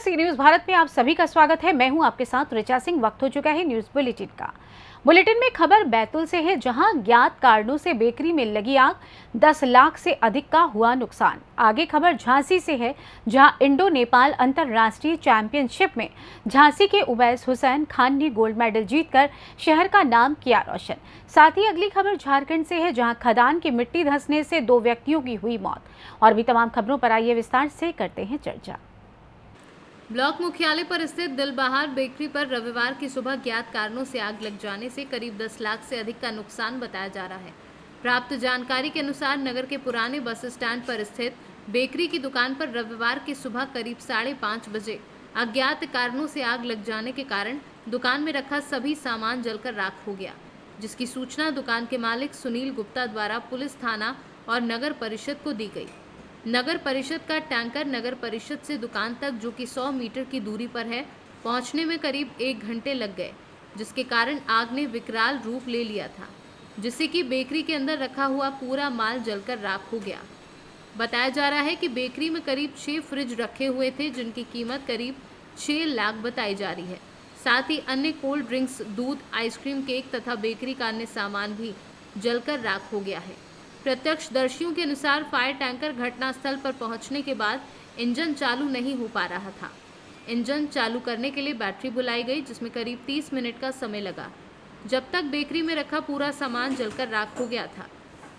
सी news Bharat में आप सभी का स्वागत है। मैं हूं आपके साथ ऋचा सिंह। वक्त हो चुका है न्यूज बुलेटिन का। बुलेटिन में खबर बैतूल से है, जहां ज्ञात कारणों से बेकरी में लगी आग, 10 लाख से अधिक का हुआ नुकसान। आगे खबर झांसी से है, जहां इंडो नेपाल अंतर्राष्ट्रीय चैंपियनशिप में झांसी के उवैस हुसैन खान ने गोल्ड मेडल जीतकर शहर का नाम किया रोशन। साथ ही अगली खबर झारखंड से है, जहां खदान की मिट्टी धंसने से 2 व्यक्तियों की हुई मौत। और भी तमाम खबरों पर आइए विस्तार से करते हैं चर्चा। ब्लॉक मुख्यालय पर स्थित दिलबहार बेकरी पर रविवार की सुबह ज्ञात कारणों से आग लग जाने से करीब 10 लाख से अधिक का नुकसान बताया जा रहा है। प्राप्त जानकारी के अनुसार नगर के पुराने बस स्टैंड पर स्थित बेकरी की दुकान पर रविवार की सुबह करीब 5:30 बजे अज्ञात कारणों से आग लग जाने के कारण दुकान में रखा सभी सामान जलकर राख हो गया, जिसकी सूचना दुकान के मालिक सुनील गुप्ता द्वारा पुलिस थाना और नगर परिषद को दी गई। नगर परिषद का टैंकर नगर परिषद से दुकान तक, जो कि 100 मीटर की दूरी पर है, पहुंचने में करीब 1 घंटे लग गए, जिसके कारण आग ने विकराल रूप ले लिया था, जिससे कि बेकरी के अंदर रखा हुआ पूरा माल जलकर राख हो गया। बताया जा रहा है कि बेकरी में करीब 6 फ्रिज रखे हुए थे, जिनकी कीमत करीब 6 लाख बताई जा रही है। साथ ही अन्य कोल्ड ड्रिंक्स, दूध, आइसक्रीम, केक तथा बेकरी का अन्य सामान भी जलकर राख हो गया है। प्रत्यक्षदर्शियों के अनुसार फायर टैंकर घटनास्थल पर पहुंचने के बाद इंजन चालू नहीं हो पा रहा था। इंजन चालू करने के लिए बैटरी बुलाई गई, जिसमें करीब 30 मिनट का समय लगा, जब तक बेकरी में रखा पूरा सामान जलकर राख हो गया था।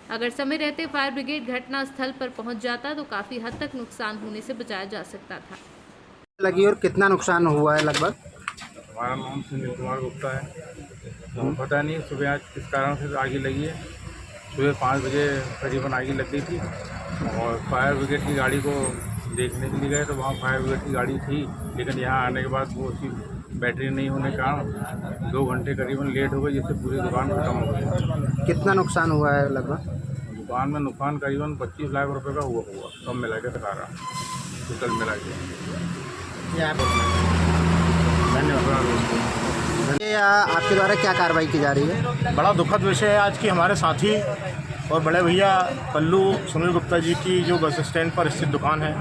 अगर समय रहते फायर ब्रिगेड घटनास्थल पर पहुंच जाता तो काफ़ी हद तक नुकसान होने से बचाया जा सकता था। लगी और कितना नुकसान हुआ है लगभग? हमारा नाम सुनील कुमार गुप्ता है। तो पता नहीं सुबह आज किस कारण से आगे लगी है। सुबह 5 बजे करीबन आगे लग गई थी और फायर ब्रिगेड की गाड़ी को देखने के लिए गए तो वहाँ फायर ब्रिगेड की गाड़ी थी, लेकिन यहाँ आने के बाद वो उसकी बैटरी नहीं होने के कारण 2 घंटे करीबन लेट हो गई, जिससे पूरी दुकान खत्म हो गई। कितना नुकसान हुआ है लगभग? दुकान में नुकसान करीबन 25 लाख रुपए का हुआ सब मिला के सारा टोटल मिला के। आपके द्वारा क्या कार्रवाई की जा रही है? बड़ा दुखद विषय है आज की हमारे साथी और बड़े भैया पल्लू सुनील गुप्ता जी की जो बस स्टैंड पर स्थित दुकान है,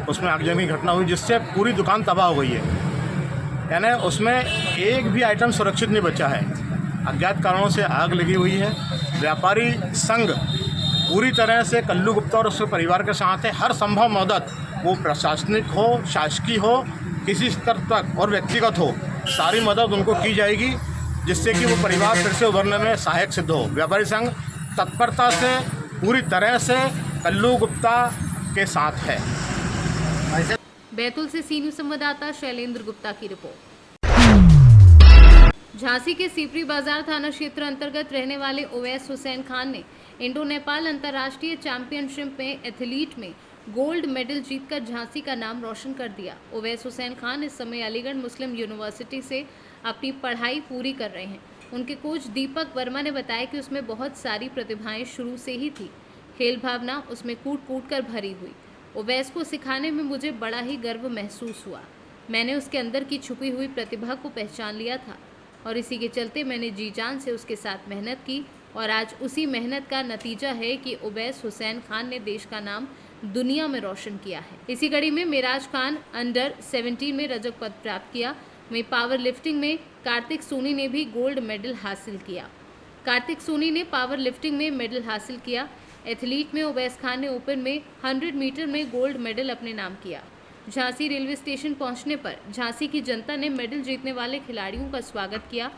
उसमें आगजनी घटना हुई, जिससे पूरी दुकान तबाह हो गई है। यानी उसमें एक भी आइटम सुरक्षित नहीं बचा है। अज्ञात कारणों से आग लगी हुई है। व्यापारी संघ पूरी तरह से कल्लू गुप्ता और उसके परिवार के साथ है। हर संभव मदद, वो प्रशासनिक हो, शासकीय हो, किसी स्तर तक और व्यक्तिगत हो, सारी मदद उनको की जाएगी, जिससे कि वो परिवार फिर से उभरने में सहायक सिद्ध हो। व्यापारी संघ तत्परता से पूरी तरह से कल्लू गुप्ता के साथ है। बैतूल से सी न्यूज संवाददाता शैलेंद्र गुप्ता की रिपोर्ट। झांसी के सीपरी बाजार थाना क्षेत्र अंतर्गत रहने वाले उवैस हुसैन खान ने इंडो नेपाल अंतर्राष्ट्रीय चैंपियनशिप में एथलीट में गोल्ड मेडल जीतकर झांसी का नाम रोशन कर दिया। उवैस हुसैन खान इस समय अलीगढ़ मुस्लिम यूनिवर्सिटी से अपनी पढ़ाई पूरी कर रहे हैं। उनके कोच दीपक वर्मा ने बताया कि उसमें बहुत सारी प्रतिभाएं शुरू से ही थी। खेल भावना उसमें कूट कूट कर भरी हुई। उवैस को सिखाने में मुझे बड़ा ही गर्व महसूस हुआ। मैंने उसके अंदर की छुपी हुई प्रतिभा को पहचान लिया था और इसी के चलते मैंने जी जान से उसके साथ मेहनत की और आज उसी मेहनत का नतीजा है कि उवैस हुसैन खान ने देश का नाम दुनिया में रोशन किया है। इसी कड़ी में मिराज खान अंडर 17 में रजत पदक प्राप्त किया। वहीं पावर लिफ्टिंग में कार्तिक सोनी ने भी गोल्ड मेडल हासिल किया। कार्तिक सोनी ने पावर लिफ्टिंग में मेडल हासिल किया। एथलीट में उवैस खान ने ओपन में 100 मीटर में गोल्ड मेडल अपने नाम किया। झांसी रेलवे स्टेशन पहुंचने पर झांसी की जनता ने मेडल जीतने वाले खिलाड़ियों का स्वागत किया।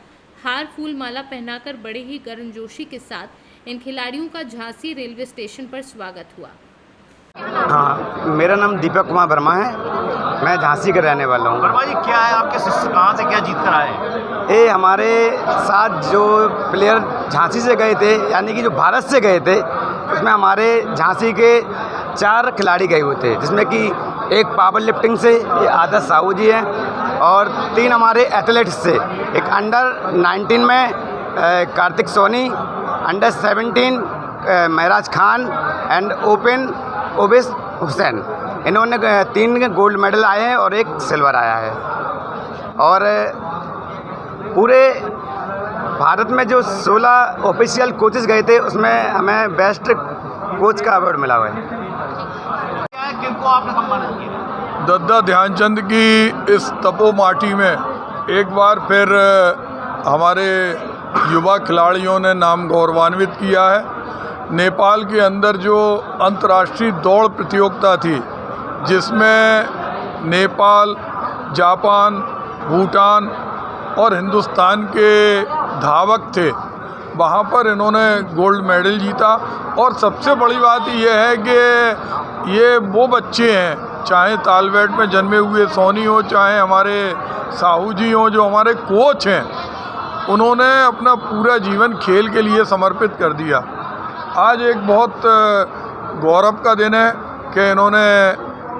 हार फूल माला पहनाकर बड़े ही गर्मजोशी के साथ इन खिलाड़ियों का झांसी रेलवे स्टेशन पर स्वागत हुआ। हाँ, मेरा नाम दीपक कुमार वर्मा है। मैं झांसी का रहने वाला हूँ। वर्मा जी, क्या है आपके शिष्य, कहाँ से क्या जीत कर आए? ये हमारे साथ जो प्लेयर झांसी से गए थे, यानी कि जो भारत से गए थे, उसमें हमारे झांसी के 4 खिलाड़ी गए हुए थे, जिसमें कि एक पावर लिफ्टिंग से ये आदर्श साहू जी हैं और 3 हमारे एथलेट्स से, एक अंडर 19 में Kartik Soni, under 17 Mahraj Khan and open Uvais Hussain. इन्होंने 3 गोल्ड मेडल आए हैं और 1 सिल्वर आया है। और पूरे भारत में जो 16 ऑफिशियल कोचेस गए थे, उसमें हमें बेस्ट कोच का अवार्ड मिला हुआ है। किनको आपने सम्मानित किया? दद्दा ध्यानचंद की इस तपो माटी में एक बार फिर हमारे युवा खिलाड़ियों ने नाम गौरवान्वित किया है। नेपाल के अंदर जो अंतर्राष्ट्रीय दौड़ प्रतियोगिता थी, जिसमें नेपाल, जापान, भूटान और हिंदुस्तान के धावक थे, वहाँ पर इन्होंने गोल्ड मेडल जीता। और सबसे बड़ी बात यह है कि ये वो बच्चे हैं, चाहे तालबेट में जन्मे हुए सोनी हो, चाहे हमारे साहू जी हो जो हमारे कोच हैं, उन्होंने अपना पूरा जीवन खेल के लिए समर्पित कर दिया। आज एक बहुत गौरव का दिन है कि इन्होंने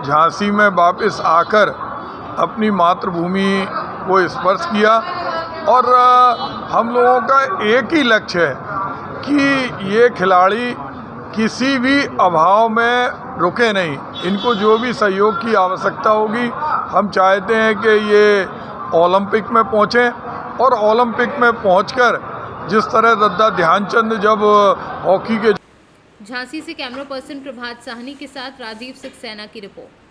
झांसी में वापस आकर अपनी मातृभूमि को स्पर्श किया। और हम लोगों का एक ही लक्ष्य है कि ये खिलाड़ी किसी भी अभाव में रुके नहीं। इनको जो भी सहयोग की आवश्यकता होगी, हम चाहते हैं कि ये ओलंपिक में पहुँचें और ओलंपिक में पहुंचकर जिस तरह दद्दा ध्यानचंद जब हॉकी के झांसी से कैमरा पर्सन प्रभात साहनी के साथ राजीव सक्सेना की रिपोर्ट।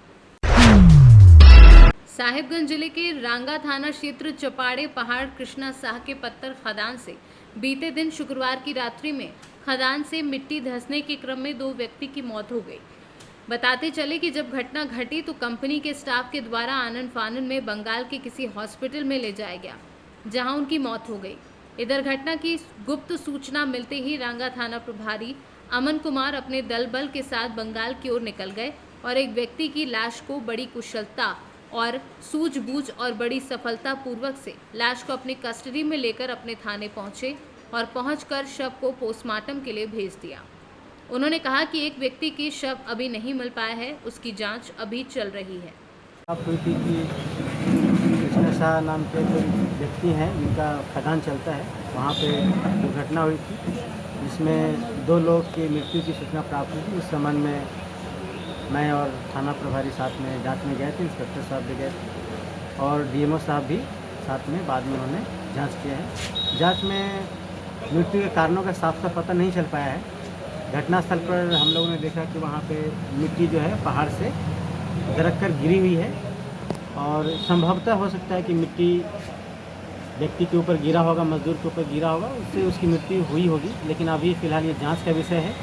साहिबगंज जिले के रांगा थाना क्षेत्र चपाड़े पहाड़ कृष्णा शाह के पत्थर खदान से बीते दिन शुक्रवार की रात्रि में खदान से मिट्टी धंसने के क्रम में 2 व्यक्ति की मौत हो गई। बताते चले कि जब घटना घटी तो कंपनी के स्टाफ के द्वारा आनन फानन में बंगाल के किसी हॉस्पिटल में ले जाया गया, जहां उनकी मौत हो गई। इधर घटना की गुप्त सूचना मिलते ही रांगा थाना प्रभारी अमन कुमार अपने दल बल के साथ बंगाल की ओर निकल गए और एक व्यक्ति की लाश को बड़ी कुशलता और सूझबूझ और बड़ी सफलता पूर्वक से लाश को अपनी कस्टडी में लेकर अपने थाने पहुंचे और पहुंचकर शव को पोस्टमार्टम के लिए भेज दिया। उन्होंने कहा कि एक व्यक्ति की शव अभी नहीं मिल पाया है, उसकी जांच अभी चल रही है। कृष्णा शाह नाम के जो व्यक्ति हैं, जिनका खदान चलता है, वहाँ पे दुर्घटना हुई थी, जिसमें 2 लोग की मृत्यु की सूचना प्राप्त हुई थी। इस संबंध में मैं और थाना प्रभारी साथ में जांच में गए थे, इंस्पेक्टर साहब भी गए थे और डीएमओ साहब भी साथ में बाद में उन्होंने जांच किया है। जांच में मृत्यु के कारणों का साफ पता नहीं चल पाया है। घटनास्थल पर हम लोगों ने देखा कि वहाँ पे मिट्टी जो है पहाड़ से दरक कर गिरी हुई है और संभवतः हो सकता है कि मिट्टी व्यक्ति के ऊपर गिरा होगा, मजदूर के ऊपर गिरा होगा, उससे उसकी मृत्यु हुई होगी। लेकिन अभी फ़िलहाल ये जांच का विषय है।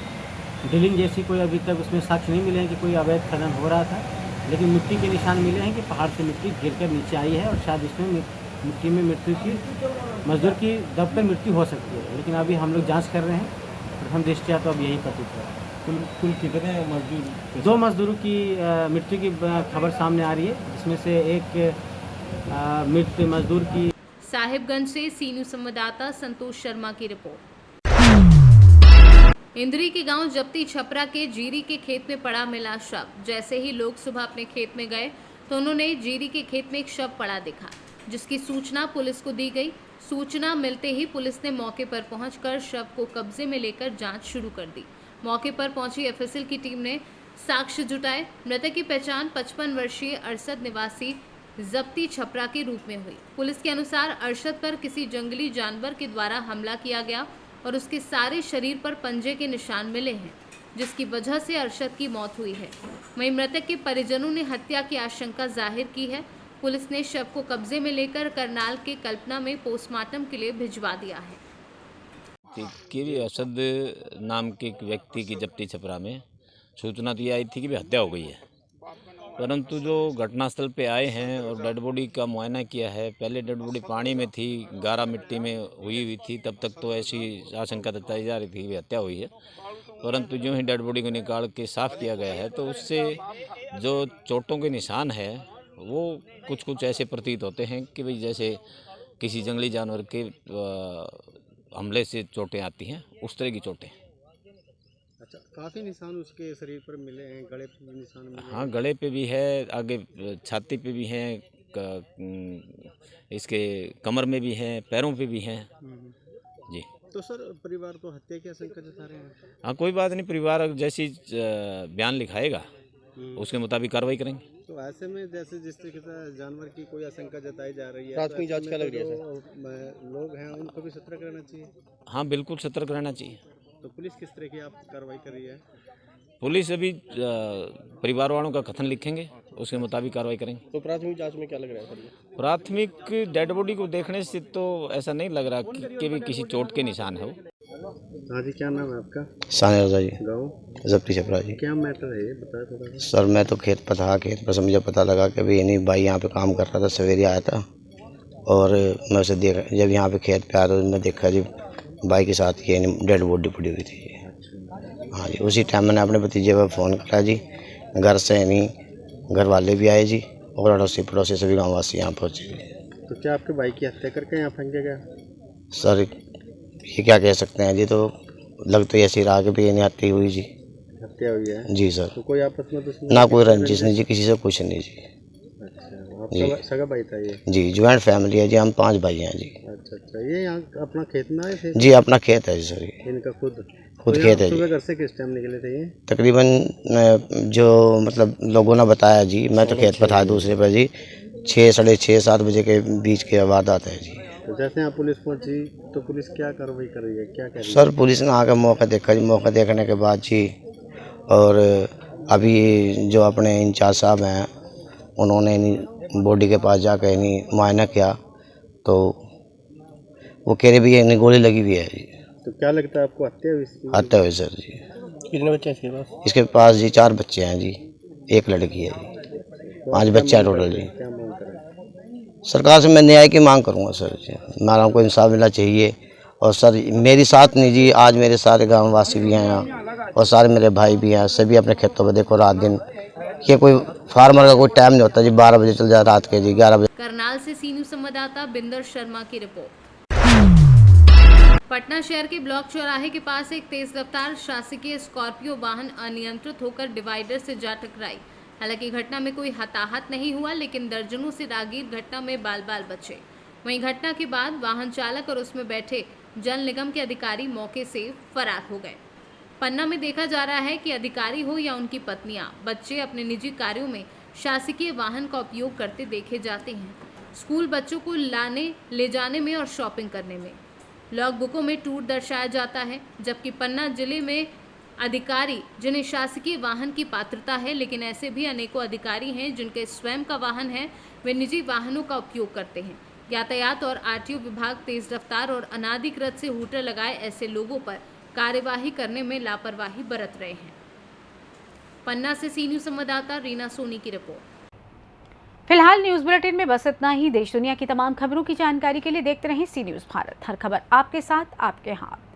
ड्रिलिंग जैसी कोई अभी तक उसमें साक्ष्य नहीं मिले हैं कि कोई अवैध खनन हो रहा था, लेकिन मिट्टी के निशान मिले हैं कि पहाड़ से मिट्टी गिरकर नीचे आई है और शायद इसमें मिट्टी में मृत्यु की मजदूर की दबकर मृत्यु हो सकती है। लेकिन अभी हम लोग जाँच कर रहे हैं, प्रथम दृष्टया तो अब यही प्रतीत हो रहा है। कुल कितने मजदूर? 2 मजदूरों की मृत्यु की खबर सामने आ रही है, जिसमें से एक मृत मजदूर की। साहिबगंज से सीनियर संवाददाता संतोष शर्मा की रिपोर्ट। इंद्री के गांव जप्ती छपरा के जीरी के खेत में पड़ा मिला शव। जैसे ही लोग सुबह अपने खेत में गए तो उन्होंने जीरी के खेत में एक शव पड़ा देखा, जिसकी सूचना पुलिस को दी गई। सूचना मिलते ही पुलिस ने मौके पर पहुंचकर शव को कब्जे में लेकर जांच शुरू कर दी। मौके पर पहुंची एफएसएल की टीम ने साक्ष्य जुटाए। मृतक की पहचान 55 वर्षीय अरसद निवासी जप्ती छपरा के रूप में हुई। पुलिस के अनुसार अरशद पर किसी जंगली जानवर के द्वारा हमला किया गया और उसके सारे शरीर पर पंजे के निशान मिले हैं, जिसकी वजह से अरशद की मौत हुई है। वहीं मृतक के परिजनों ने हत्या की आशंका जाहिर की है। पुलिस ने शव को कब्जे में लेकर करनाल के कल्पना में पोस्टमार्टम के लिए भिजवा दिया है। कि अरशद नाम के एक व्यक्ति की जप्ती छपरा में सूचना दी आई थी कि हत्या हो गई है, परंतु जो घटनास्थल पे आए हैं और डेड बॉडी का मुआयना किया है। पहले डेड बॉडी पानी में थी, गारा मिट्टी में हुई थी, तब तक तो ऐसी आशंका जताई जा रही थी कि हत्या हुई है, परंतु जो ही डेड बॉडी को निकाल के साफ़ किया गया है तो उससे जो चोटों के निशान है वो कुछ ऐसे प्रतीत होते हैं कि भाई जैसे किसी जंगली जानवर के हमले से चोटें आती हैं, उस तरह की चोटें। अच्छा, काफ़ी निशान उसके शरीर पर मिले हैं, गले पे भी निशान मिले हैं। हाँ, गले पे भी है, आगे छाती पे भी हैं, इसके कमर में भी हैं, पैरों पे भी हैं जी। तो सर, परिवार तो हत्या की आशंका जता रहे हैं। हाँ, कोई बात नहीं, परिवार जैसी बयान लिखाएगा उसके मुताबिक कार्रवाई करेंगे। तो ऐसे में जैसे जिस तरीके से जानवर की कोई आशंका जताई जा रही है, प्राथमिक जांच क्या लग रही है लोग हैं उनको भी सतर्क रहना चाहिए। हाँ, बिल्कुल सतर्क रहना चाहिए। तो पुलिस किस तरह की आप कार्रवाई कर रही है? पुलिस अभी परिवार वालों का कथन लिखेंगे, उसके मुताबिक कार्रवाई करेंगे। तो प्राथमिक जांच में क्या लग रहा है सर ये? प्राथमिक डेड बॉडी को देखने से तो ऐसा नहीं लग रहा कि भी किसी चोट के निशान है वो। हाँ जी, क्या नाम है आपका? साने रजा जी, गाँव जप्ती छपरा जी। क्या मैटर है ये बताया थोड़ा सा। सर मैं तो खेत पर से मुझे पता लगा कि भाई नहीं भाई यहाँ पे काम कर रहा था, सवेरे आया था और मैं उसे देख जब यहाँ पे खेत पे आया तो मैं देखा जी भाई के साथ ये डेड बॉडी पड़ी हुई थी। हाँ जी, उसी टाइम मैंने अपने भतीजे पर फ़ोन करा जी, घर से नहीं घर वाले भी आए जी और अड़ोसी पड़ोसी सभी गाँव वासी यहाँ पहुँचे। तो क्या आपके भाई की हत्या करके यहाँ फेंक गया? सर ये क्या कह सकते हैं जी, तो लग तो ऐसी रहा कि भाई नहीं हत्या हुई जी। हत्या हुई है जी सर। तो कोई आपस में दुश्मनी? ना कोई रंजिश नहीं जी, किसी से कुछ नहीं जी। अच्छा, आपका सगा भाई था ये? जी, ज्वाइंट फैमिली है जी, हम 5 भाई हैं जी। अच्छा अच्छा, ये यहाँ अपना खेत में आए थे? जी अपना खेत है जी सर, ये इनका खुद खेत है जी। सुबह घर से किस टाइम निकले थे ये? तकरीबन जो मतलब लोगों ने बताया जी, मैं तो खेत पर था दूसरे पर जी, 6 साढ़े 6 7 बजे के बीच के वारदात है जी। तो जैसे यहाँ पुलिस पहुंची तो पुलिस क्या कार्रवाई कर रही है, क्या कह रही है? सर पुलिस ने आकर मौका देखा जी, मौका देखने के बाद जी और अभी जो अपने इंचार्ज साहब हैं उन्होंने बॉडी के पास जाकर इन्हीं मुआयना किया तो वो कह रहे भी इन्हें गोली लगी हुई है जी। तो क्या लगता है आपको हत्या हुई इसकी? हत्या हुई सर जी। कितने बच्चे हैं इसके पास? इसके पास जी 4 बच्चे हैं जी, 1 लड़की है जी, 5 बच्चे हैं टोटल जी। क्या मांग करें? सरकार से मैं न्याय की मांग करूंगा सर जी, हमारा को इंसाफ मिलना चाहिए। और सर मेरी साथ नहीं जी, आज मेरे सारे गाँव वासी भी हैं यहाँ और सारे मेरे भाई भी हैं, सभी अपने खेतों में देखो रात दिन, ये कोई फार्मर का कोई टाइम नहीं होता जी, 12 बजे चल जाए रात के जी 11 बजे। करनाल से सी न्यूज़ संवाददाता बिंदर शर्मा की रिपोर्ट। पटना शहर के ब्लॉक चौराहे के पास एक तेज रफ्तार शासकीय स्कॉर्पियो वाहन अनियंत्रित होकर डिवाइडर से जा टकराई। हालांकि घटना में कोई हताहत नहीं हुआ, लेकिन दर्जनों से राहगीर घटना में बाल बाल बचे। वहीं घटना के बाद वाहन चालक और उसमें बैठे जल निगम के अधिकारी मौके से फरार हो गए। पन्ना में देखा जा रहा है कि अधिकारी हो या उनकी पत्नियां, बच्चे अपने निजी कार्यों में शासकीय वाहन का उपयोग करते देखे जाते हैं। स्कूल बच्चों को लाने ले जाने में और शॉपिंग करने में। लॉग बुकों में टूर दर्शाया जाता है, जबकि पन्ना जिले में अधिकारी जिन्हें शासकीय वाहन की पात्रता है, लेकिन ऐसे भी अनेकों अधिकारी हैं जिनके स्वयं का वाहन है, वे निजी वाहनों का उपयोग करते हैं। यातायात और आरटीओ विभाग तेज रफ्तार और अनाधिकृत से हूटर लगाए ऐसे लोगों पर कार्यवाही करने में लापरवाही बरत रहे हैं। पन्ना से सी न्यूज़ संवाददाता रीना सोनी की रिपोर्ट। फिलहाल न्यूज बुलेटिन में बस इतना ही। देश दुनिया की तमाम खबरों की जानकारी के लिए देखते रहें सी न्यूज़ भारत। हर खबर आपके साथ, आपके हाथ।